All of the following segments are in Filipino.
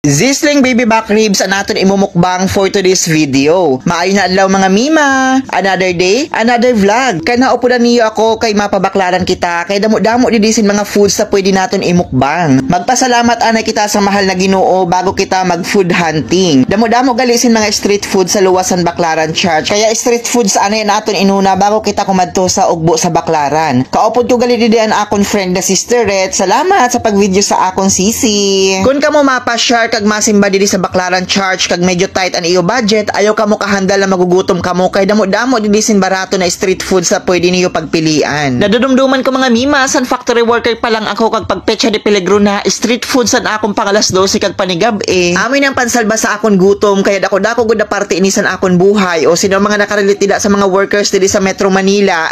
Zisling baby back ribs ang natin imumukbang for today's video. Maayon na adlaw mga mima. Another day, another vlog. Kaya naupunan niyo ako kay mapabaklaran kita. Kay damo-damo didisin mga foods na pwede natin imukbang. Magpasalamat anay kita sa mahal na Ginoo bago kita mag food hunting. Damo-damo galisin mga street food sa luwasan Baclaran Church. Kaya street foods anay natin inuna bago kita kumadto sa ugbo sa Baclaran. Kaupod ko gali didian akon friend na sister Red. Salamat sa pagvideo sa akon sisi. Kung kamo mapa-share kag masimba diri sa Baclaran Church kag medyo tight ang iyo budget, ayaw kamo kahandal na magugutom kamo kay damo-damo diri sin barato na street food sa pwede niyo pagpilian. Nadudumduman ko mga mima, san factory worker pa lang ako kag pagpecha de peligro na street food san akong pangalas 12 kag panigab Amin ang pansalba sa akon gutom kaya dako-dako gud na parte ini san akon buhay o sino mga nakarelate sa mga workers diri sa Metro Manila.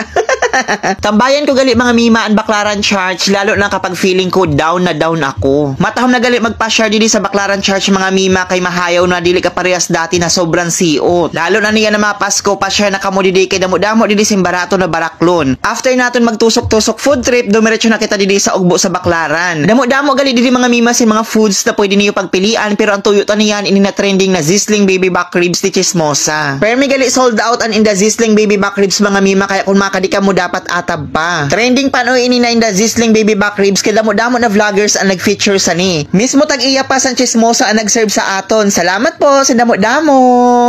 Tambayan ko gali mga mima ang Baclaran Church lalo na kapag feeling ko down na down ako. Matahom na gali magpa-share diri sa Baclaran Church mga mima kay mahayaw na dili ka parehas dati na sobrang siot. Lalo na niya na mga Pasko pa-share na kamo didi kay damo-damo didi simbarato na baraklon. After naton magtusok-tusok food trip, dumiretso na kita didi sa ugbo sa Baclaran. Damo-damo gali didi mga mima si mga foods na pwede niyo pagpilian pero ang tuyo niyan ini na trending na Zisling baby back ribs ni Chismosa. Pero may gali sold out an in the Zisling baby back ribs mga mima kaya kung makadi ka mo dapat atab pa. Trending pa no ini na in the Zisling baby back ribs kay damo-damo na vloggers ang nag-feature sa ni. Mismo tag-iya pa sa Chismosa ang nag-serve sa aton. Salamat po sa damo-damo.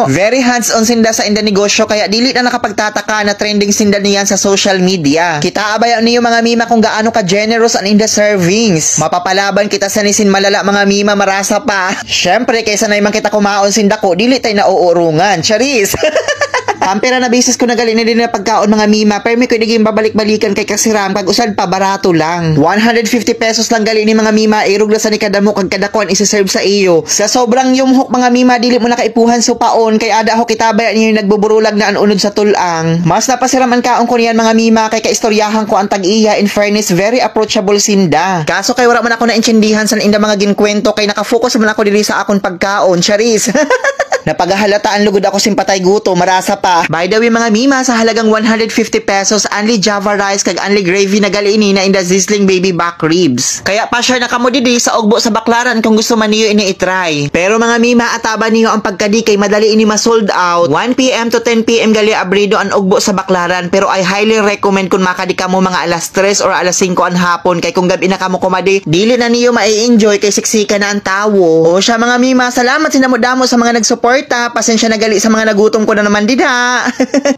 Very hands-on sinda sa inda negosyo kaya dili na nakapagtataka na trending sinda niyan sa social media. Kita abayan niyo mga mima kung gaano ka generous ang inda servings. Mapapalaban kita sa nisin malala mga mima marasa pa. Syempre kaysa na man kita kumaon sinda ko dili tay nauurungan. Charis. Pampera na basis ko na gali na din na pagkaon mga mima pero may ko naging babalik-balikan kay kasiram kag usad pa barato lang 150 pesos lang gali ni mga mima irog la sa ni kadamo kag kadakuan isa-serve sa iyo sa sobrang yumhok mga mima dili mo nakaipuhan supaon kay ada ho kitabay niyo nagbuburulag na an unod sa tulang mas napasiraman kaon ko niyan mga mima kay kaistoryahan ko ang tag-iya in fairness very approachable sinda kaso kay wala man ako naintindihan sa inda mga ginkwento kay nakafocus man ako diri sa akon pagkaon charis. Napagahalataan lugod ako simpatay guto, marasa pa. By the way mga mima, sa halagang 150 pesos, only Java rice kag only gravy na galini na in the Zisling baby back ribs. Kaya pa-share na kamo didi sa ugbo sa Baclaran kung gusto man niyo ini i-try. Pero mga mima, ataba niyo ang pagkadi kay madali ini ma-sold out. 1 PM to 10 PM gali abrido ang ugbo sa Baclaran pero I highly recommend kung makadi kamo mga alas 3 or alas 5 ang hapon kay kung gabi na kamo kumadi, dili na niyo mai-enjoy kay siksika na ang tawo. O siya mga mima, salamat sinamo-damo sa mga nagsupport. Pasensya na gali sa mga nagutom ko na naman dida.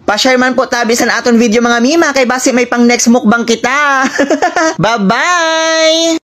Pa-share man po tabi sa aton video mga mima kay basi may pang next mukbang kita. Bye-bye!